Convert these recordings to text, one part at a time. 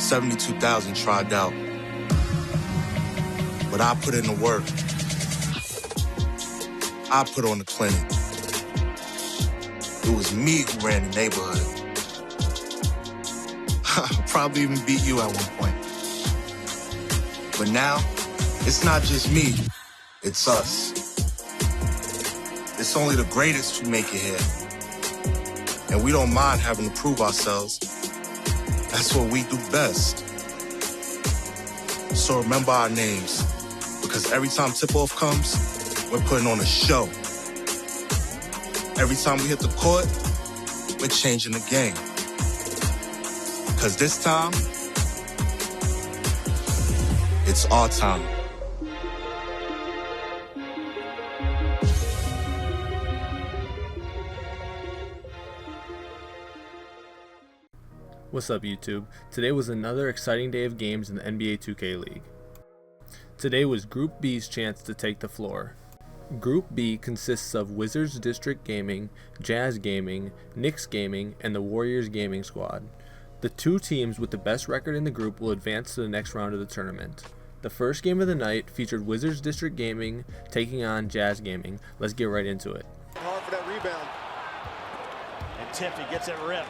72,000 tried out. But I put in the work. I put on the clinic. It was me who ran the neighborhood. Probably even beat you at one point. But now, it's not just me, it's us. It's only the greatest who make it here. And we don't mind having to prove ourselves. That's what we do best. So remember our names, because every time tip-off comes, we're putting on a show. Every time we hit the court, we're changing the game. Because this time, it's our time. What's up, YouTube? Today was another exciting day of games in the NBA 2K League. Today was Group B's chance to take the floor. Group B consists of Wizards District Gaming, Jazz Gaming, Knicks Gaming, and the Warriors Gaming Squad. The two teams with the best record in the group will advance to the next round of the tournament. The first game of the night featured Wizards District Gaming taking on Jazz Gaming. Let's get right into it. Hard for that rebound. And Tiffy gets it ripped.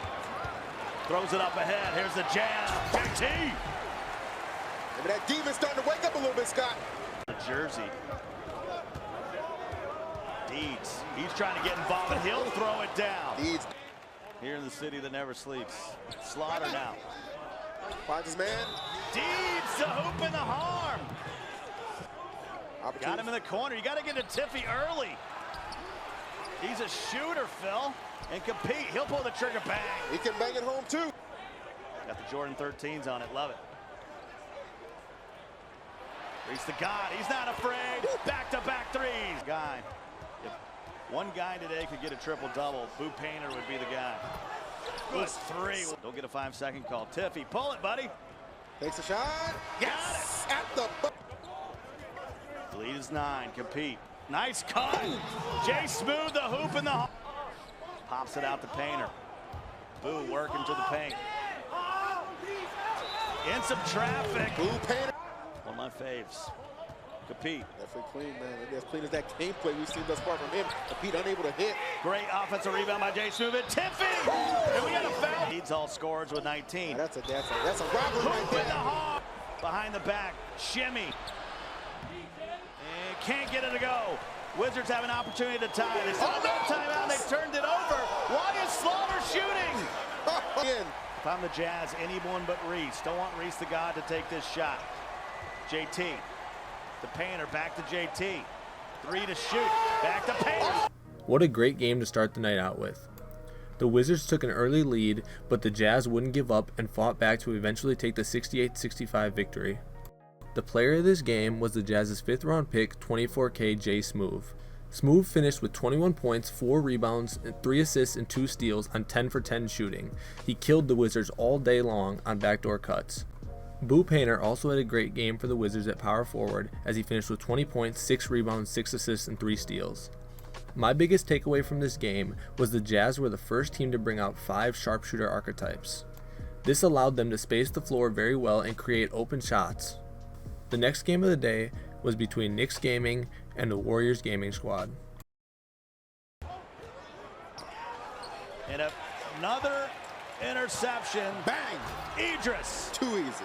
Throws it up ahead. Here's the jam. JT. Maybe that demon's starting to wake up a little bit, Scott. The jersey. Deeds. He's trying to get involved, and he'll throw it down. Deeds. Here in the city that never sleeps. Slaughter now. Finds his man. Deeds, the hoop and the harm. Got him in the corner. You got to get to Tiffy early. He's a shooter, Phil, and compete. He'll pull the trigger, bang. He can bang it home, too. Got the Jordan 13s on it. Love it. He's the god. He's not afraid. Back-to-back threes. Guy. If one guy today could get a triple-double, Boo Painter would be the guy. Good three. Don't get a 5-second call. Tiffy, pull it, buddy. Takes a shot. Yes! At the... The lead is 9. Compete. Nice cut. Jay Smooth, the hoop and the... Pops it out to Painter. Boo working to the paint. In some traffic. Boo Painter. One of my faves. Compete. Definitely clean, man. Maybe as clean as that gameplay we've seen thus far from him. Compete unable to hit. Great offensive rebound by Jay Smooth. And Tiffy! And we got a foul. Leads all scorers with 19. That's a robbery right Hoop there. in the hog. Behind the back. Shimmy. And can't get it to go. Wizards have an opportunity to tie. They still have no timeout. They turned it over. Why is Slaughter shooting? If I'm the Jazz, anyone but Reese. Don't want Reese the God to take this shot. JT. The Painter back to JT. 3 to shoot. Back to Painter. What a great game to start the night out with. The Wizards took an early lead, but the Jazz wouldn't give up and fought back to eventually take the 68-65 victory. The player of this game was the Jazz's 5th round pick, 24K Jay Smooth. Smooth finished with 21 points, 4 rebounds, 3 assists, and 2 steals on 10 for 10 shooting. He killed the Wizards all day long on backdoor cuts. Boo Painter also had a great game for the Wizards at power forward as he finished with 20 points, 6 rebounds, 6 assists, and 3 steals. My biggest takeaway from this game was the Jazz were the first team to bring out 5 sharpshooter archetypes. This allowed them to space the floor very well and create open shots. The next game of the day was between Knicks Gaming and the Warriors Gaming Squad. And another interception. Bang! Idris. Too easy.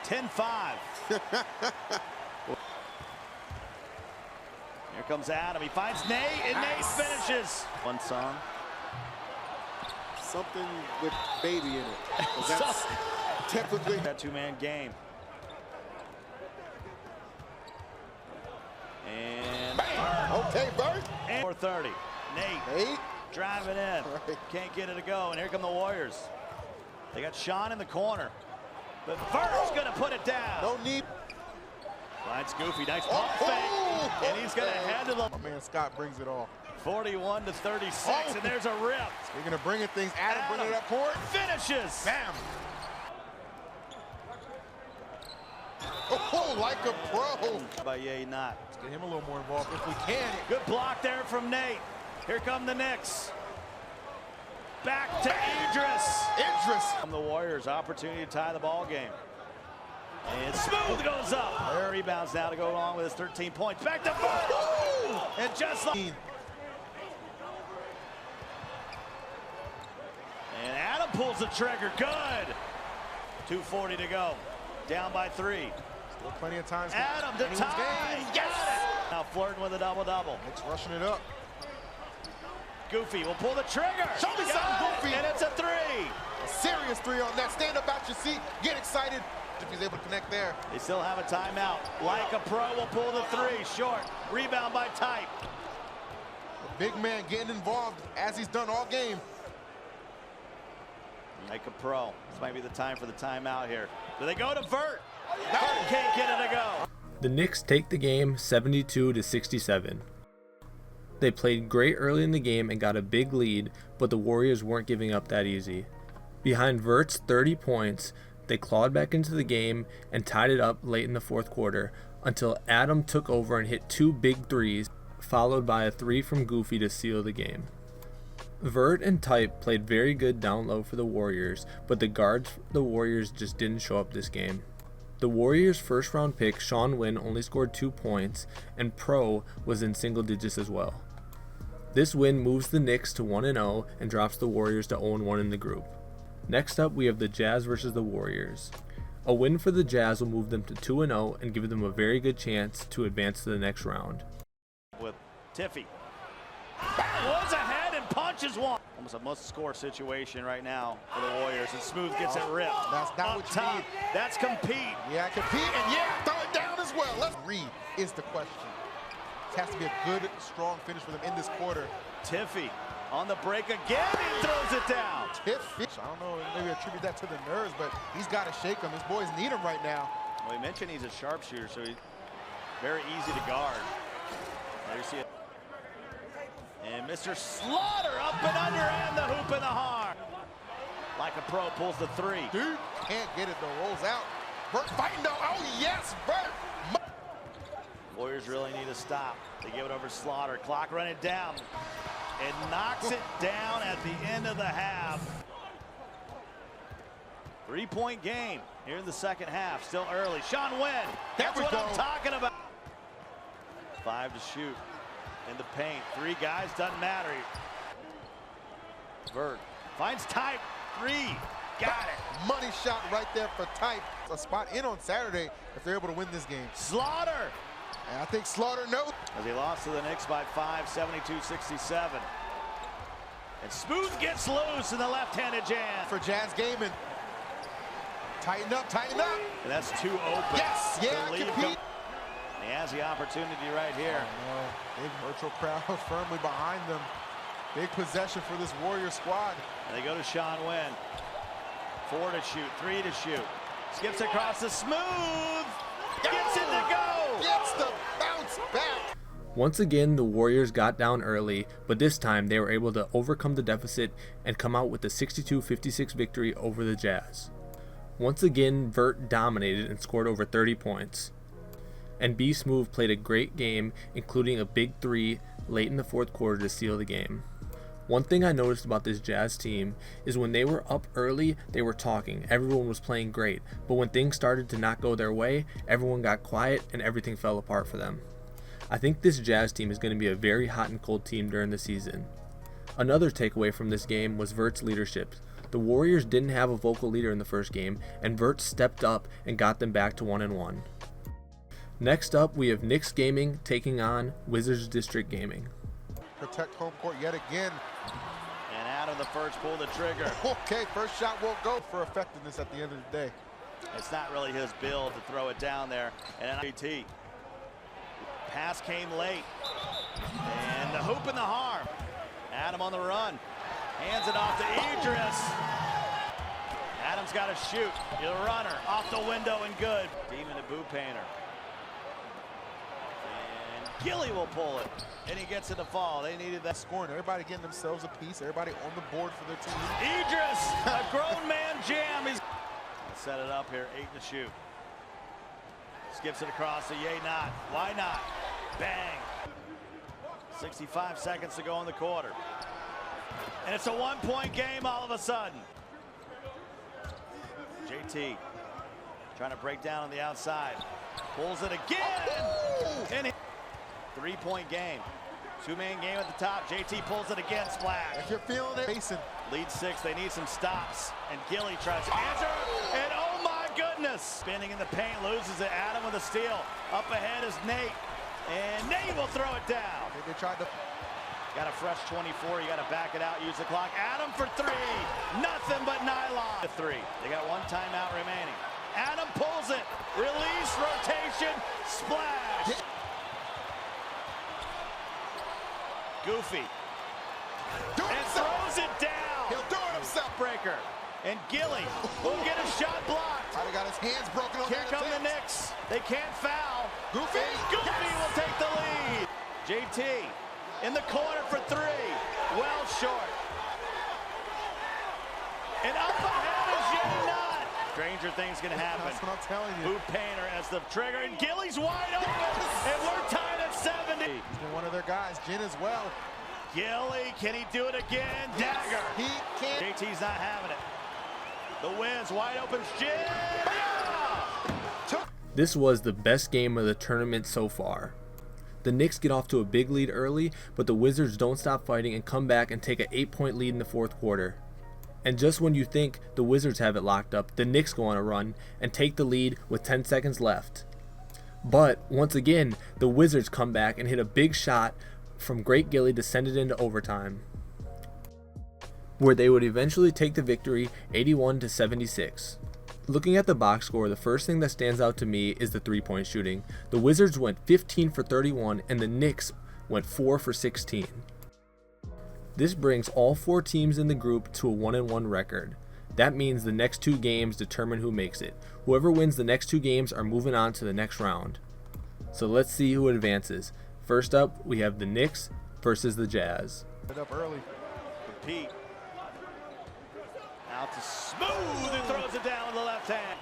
10-5. Here comes Adam. He finds Nate, and Nate finishes. One song. Something with baby in it. That's typically that two-man game. And okay, Bert. And 4:30. Nate driving in. Right. Can't get it to go. And here come the Warriors. They got Sean in the corner. But Vert's going to put it down. No need. Finds Goofy. Nice pump fake. And he's going to head to the... My man Scott brings it all. 41 to 36. And there's a rip. You're going to bring it things. Adam bringing it up court. Finishes. Bam. Oh, like a pro. By Ye not. Let's get him a little more involved if we can. Good block there from Nate. Here come the Knicks. Back to Idris. Idris. From the Warriors, opportunity to tie the ball game. And Smooth goes up. There rebounds now to go along with his 13 points. Back to Burt. And just like... And Adam pulls the trigger. Good. 2:40 to go. Down by 3. Still plenty of time. Adam to tie. Got it. Now flirting with a double-double. Knicks rushing it up. Goofy will pull the trigger. Show me something, Goofy. And it's a 3. A serious 3 on that. Stand up out your seat. Get excited if he's able to connect there. They still have a timeout. Like a pro will pull the 3. Short. Rebound by Type. The big man getting involved as he's done all game. Like a pro. This might be the time for the timeout here. Do they go to Vert? Vert can't get it to go. The Knicks take the game 72-67. They played great early in the game and got a big lead, but the Warriors weren't giving up that easy. Behind Vert's 30 points, they clawed back into the game and tied it up late in the fourth quarter until Adam took over and hit 2 big threes, followed by a 3 from Goofy to seal the game. Vert and Type played very good down low for the Warriors, but the guards for the Warriors just didn't show up this game. The Warriors' first round pick, Sean Wynn, only scored 2 points, and Pro was in single digits as well. This win moves the Knicks to 1-0 and drops the Warriors to 0-1 in the group. Next up, we have the Jazz versus the Warriors. A win for the Jazz will move them to 2-0 and give them a very good chance to advance to the next round. With Tiffy. Was ahead and punches one. Almost a must-score situation right now for the Warriors, and Smooth gets it ripped. That's not what you need. That's compete. Yeah, compete, and yeah, throw it down as well. Let's read is the question. It has to be a good, strong finish for them in this quarter. Tiffy on the break again. He throws it down. Tiffy. I don't know, maybe attribute that to the nerves, but he's got to shake them. His boys need him right now. Well, he mentioned he's a sharpshooter, so he's very easy to guard. There you see it. And Mr. Slaughter up and under, and the hoop and the harm. Like a pro pulls the 3. Dude, can't get it though, rolls out. Vert fighting though, oh yes, Vert. Warriors really need a stop. They give it over Slaughter, clock running down. And knocks it down at the end of the half. 3-point game here in the second half, still early. Sean Wynn, that's what I'm talking about. 5 to shoot. In the paint, 3 guys, doesn't matter. Vert finds Type, 3, got it. Money shot right there for Type. A spot in on Saturday if they're able to win this game. Slaughter. And I think Slaughter knows. As he lost to the Knicks by 5, 72-67. And Smooth gets loose in the left-handed jam. For Jazz Gaming. Tighten up, tighten up. And that's 2 open. Yes, yeah, compete. He has the opportunity right here. Oh, no. Big virtual crowd firmly behind them. Big possession for this Warrior squad. And they go to Sean Wynn. 4 to shoot, 3 to shoot. Skips across the Smooth. Gets it to go. Gets the bounce back. Once again, the Warriors got down early, but this time they were able to overcome the deficit and come out with a 62-56 victory over the Jazz. Once again, Vert dominated and scored over 30 points. And B Smooth played a great game, including a big 3 late in the fourth quarter to seal the game. One thing I noticed about this Jazz team is when they were up early, they were talking, everyone was playing great, but when things started to not go their way, everyone got quiet and everything fell apart for them. I think this Jazz team is going to be a very hot and cold team during the season. Another takeaway from this game was Vert's leadership. The Warriors didn't have a vocal leader in the first game, and Vert stepped up and got them back to 1-1. Next up, we have Knicks Gaming taking on Wizards District Gaming. Protect home court yet again. And Adam the first pull the trigger. Okay, first shot won't go for effectiveness at the end of the day. It's not really his build to throw it down there. And AT. Pass came late. And the hoop and the harm. Adam on the run. Hands it off to Idris. Adam's got to shoot. The runner off the window and good. Demon to Boo Painter. And Gilly will pull it. And he gets it to fall. They needed that. Scoring. Everybody getting themselves a piece. Everybody on the board for their team. Idris, a grown man jam. He's set it up here. 8 to shoot. Skips it across to yay not. Why not? Bang. 65 seconds to go in the quarter. And it's a one-point game all of a sudden. JT trying to break down on the outside. Pulls it again. And three-point game. Two-man game at the top. JT pulls it again. Splash. If you're feeling it, Mason. Lead 6. They need some stops. And Gilly tries to answer. And oh my goodness. Spinning in the paint. Loses it. Adam with a steal. Up ahead is Nate. And Nate will throw it down. They tried to. Got a fresh 24. You got to back it out. Use the clock. Adam for 3. Nothing but nylon. 3. They got one timeout remaining. Adam pulls it. Release. Rotation. Splash. Goofy. And throws it down. He'll do it himself. Breaker. And Gilly will get a shot blocked. Might have got his hands broken on Here that come the attempt. Knicks. They can't foul. Goofy. And Goofy will take the lead. JT in the corner for 3. Well short. And up ahead is Yet. Stranger things gonna happen. That's what I'm telling you. Boot Painter as the trigger, and Gilly's wide open. And we're tied at 70. He's been one of their guys, Jin as well. Gilly, can he do it again? Dagger. He can't. JT's not having it. The Wiz wide open. Jin. This was the best game of the tournament so far. The Knicks get off to a big lead early, but the Wizards don't stop fighting and come back and take an 8-point lead in the fourth quarter. And just when you think the Wizards have it locked up, the Knicks go on a run and take the lead with 10 seconds left. But once again, the Wizards come back and hit a big shot from Great Gilly to send it into overtime, where they would eventually take the victory 81-76. Looking at the box score, the first thing that stands out to me is the three-point shooting. The Wizards went 15 for 31 and the Knicks went 4 for 16. This brings all 4 teams in the group to a 1-1 record. That means the next 2 games determine who makes it. Whoever wins the next 2 games are moving on to the next round. So let's see who advances. First up, we have the Knicks versus the Jazz. Up early. Pete. Out to Smooth and throws it down with the left hand.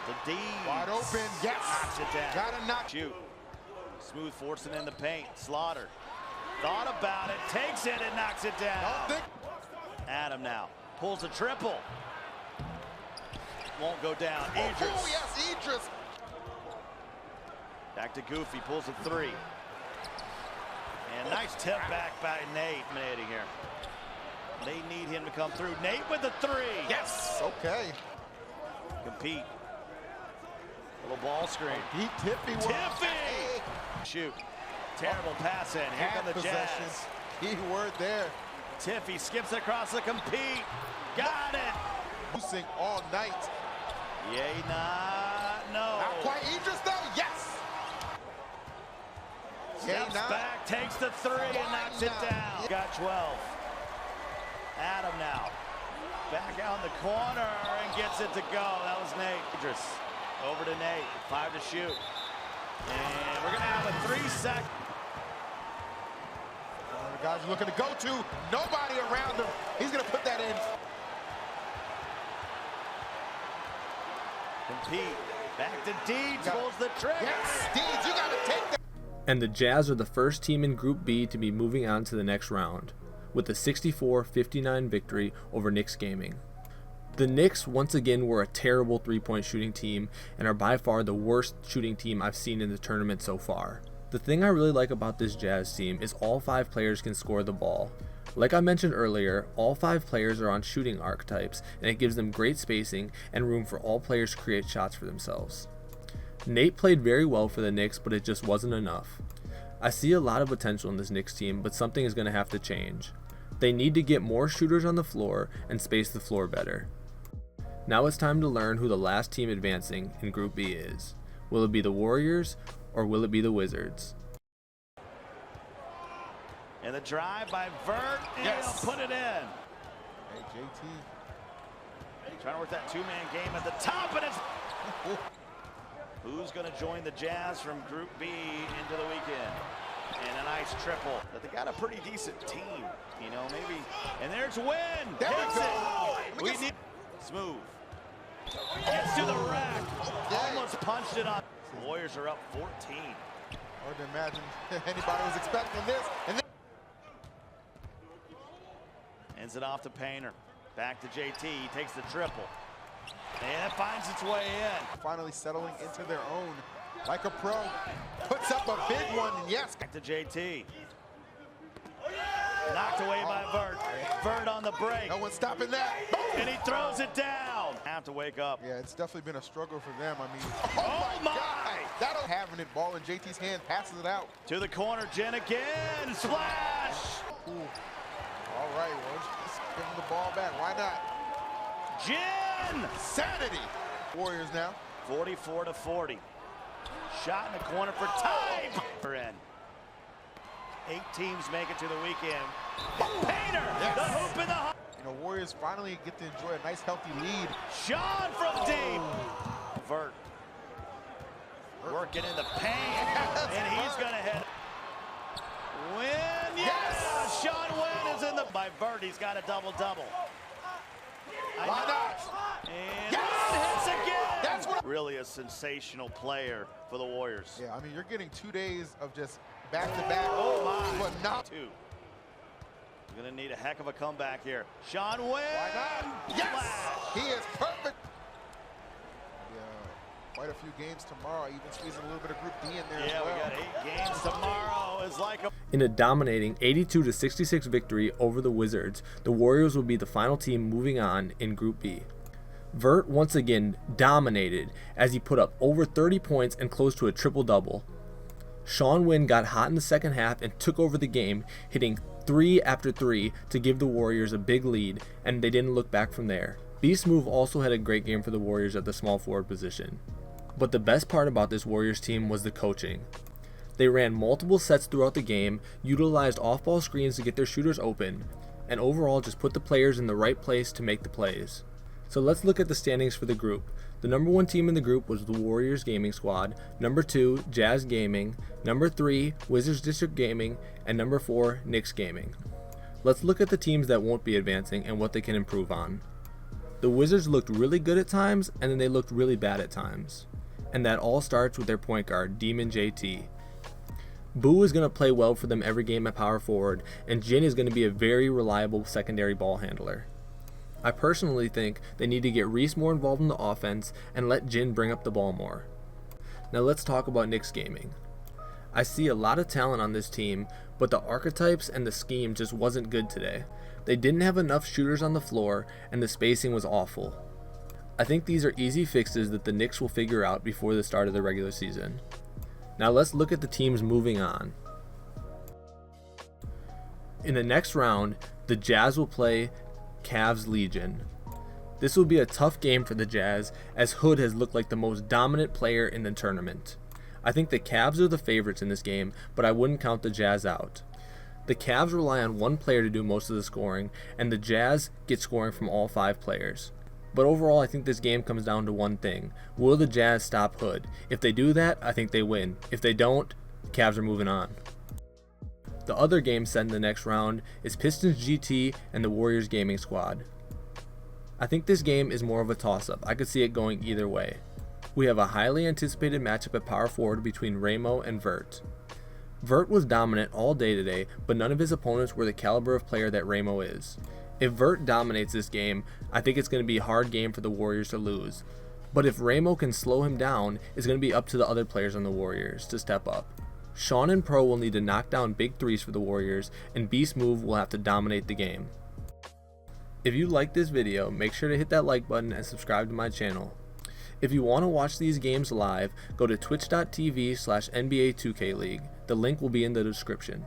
The D. Wide open. Yes. Knocks it down. Gotta knock. Shoot. Smooth forcing in the paint. Slaughter. Thought about it. Takes it and knocks it down. Adam now pulls a triple. Won't go down. Idris. Oh, yes, Idris. Back to Goofy. Pulls a 3. And nice tip back by Nate. Dominating here. They need him to come through. Nate with the 3. Yes. Okay. Compete. Little ball screen. Deep Tiffy. Tiffy. Shoot. Terrible pass in. Here come the Jazz. Key word there. Tiffy skips across the compete. Got it. Losing all night. Yay, no. Not quite Idris though. Yes. Steps back, takes the 3 and knocks it down. Got 12. Adam now. Back out in the corner and gets it to go. That was Nate. Idris. Over to Nate. 5 to shoot. And we're going to have a 3-second. The guys are looking to go to. Nobody around him. He's going to put that in. Compete. Back to Deeds. Pulls the trigger. Yes, Deeds, you got to take that. And the Jazz are the first team in Group B to be moving on to the next round, with a 64-59 victory over Knicks Gaming. The Knicks once again were a terrible three-point shooting team and are by far the worst shooting team I've seen in the tournament so far. The thing I really like about this Jazz team is all 5 players can score the ball. Like I mentioned earlier, all 5 players are on shooting archetypes, and it gives them great spacing and room for all players to create shots for themselves. Nate played very well for the Knicks, but it just wasn't enough. I see a lot of potential in this Knicks team, but something is going to have to change. They need to get more shooters on the floor and space the floor better. Now it's time to learn who the last team advancing in Group B is. Will it be the Warriors or will it be the Wizards? And the drive by Vert, and he'll put it in. Hey, JT. Trying to work that 2-man game at the top, and it's... Who's going to join the Jazz from Group B into the weekend? And a nice triple. But they got a pretty decent team, you know, maybe. And there's Wynn. There we go. We need Smooth. Gets to the rack. Almost punched it on. The Warriors are up 14. Hard to imagine anybody was expecting this. And then Hands it off to Painter. Back to JT. He takes the triple. And it finds its way in. Finally settling into their own like a pro. Puts up a big one, and yes. Back to JT. Knocked away by Vert. Vert on the break. No one's stopping that. And he throws it down. Have to wake up. Yeah, it's definitely been a struggle for them. I mean, oh my God. That'll having it, ball in JT's hand, passes it out. To the corner, Jen again. Splash. Ooh. All right, well, just give him the ball back. Why not? Jen. Sanity. Warriors now. 44-40. Shot in the corner for time. We're in. 8 teams make it to the weekend. Painter, yes. The hoop in the heart. You know, Warriors finally get to enjoy a nice, healthy lead. Sean from deep. Vert. Working in the paint, and he's going to hit. Win, yes! Sean Wynn is in the by Vert. He's got a double-double. Why not? And yes! hits again. That's what. Really a sensational player for the Warriors. Yeah, I mean, you're getting 2 days of just back-to-back. Oh my! But not 2. You're gonna need a heck of a comeback here. Sean Wynn. Why not? Yes! He is perfect. Quite a few games tomorrow, even squeezing a little bit of Group D in there as well. Yeah, we got 8 games tomorrow. It's like a... In a dominating 82-66 victory over the Wizards, the Warriors will be the final team moving on in Group B. Vert once again dominated as he put up over 30 points and close to a triple-double. Sean Wynn got hot in the second half and took over the game, hitting 3 after 3 to give the Warriors a big lead, and they didn't look back from there. Beast Move also had a great game for the Warriors at the small forward position. But the best part about this Warriors team was the coaching. They ran multiple sets throughout the game, utilized off-ball screens to get their shooters open, and overall just put the players in the right place to make the plays. So let's look at the standings for the group. The number 1 team in the group was the Warriors Gaming Squad, number 2, Jazz Gaming, number 3, Wizards District Gaming, and number 4, Knicks Gaming. Let's look at the teams that won't be advancing and what they can improve on. The Wizards looked really good at times, and then they looked really bad at times. And that all starts with their point guard, Demon JT. Boo is going to play well for them every game at power forward, and Jin is going to be a very reliable secondary ball handler. I personally think they need to get Reese more involved in the offense and let Jin bring up the ball more. Now let's talk about Knicks Gaming. I see a lot of talent on this team, but the archetypes and the scheme just wasn't good today. They didn't have enough shooters on the floor, and the spacing was awful. I think these are easy fixes that the Knicks will figure out before the start of the regular season. Now let's look at the teams moving on. In the next round, the Jazz will play Cavs Legion. This will be a tough game for the Jazz, as Hood has looked like the most dominant player in the tournament. I think the Cavs are the favorites in this game, but I wouldn't count the Jazz out. The Cavs rely on one player to do most of the scoring, and the Jazz get scoring from all 5 players. But overall, I think this game comes down to one thing. Will the Jazz stop Hood? If they do that, I think they win. If they don't, the Cavs are moving on. The other game set in the next round is Pistons GT and the Warriors Gaming Squad. I think this game is more of a toss-up. I could see it going either way. We have a highly anticipated matchup at power forward between Ramo and Vert. Vert was dominant all day today, but none of his opponents were the caliber of player that Ramo is. If Vert dominates this game, I think it's going to be a hard game for the Warriors to lose. But if Ramo can slow him down, it's going to be up to the other players on the Warriors to step up. Sean and Pro will need to knock down big threes for the Warriors, and Beast Move will have to dominate the game. If you like this video, make sure to hit that like button and subscribe to my channel. If you want to watch these games live, go to twitch.tv/NBA2K League. The link will be in the description.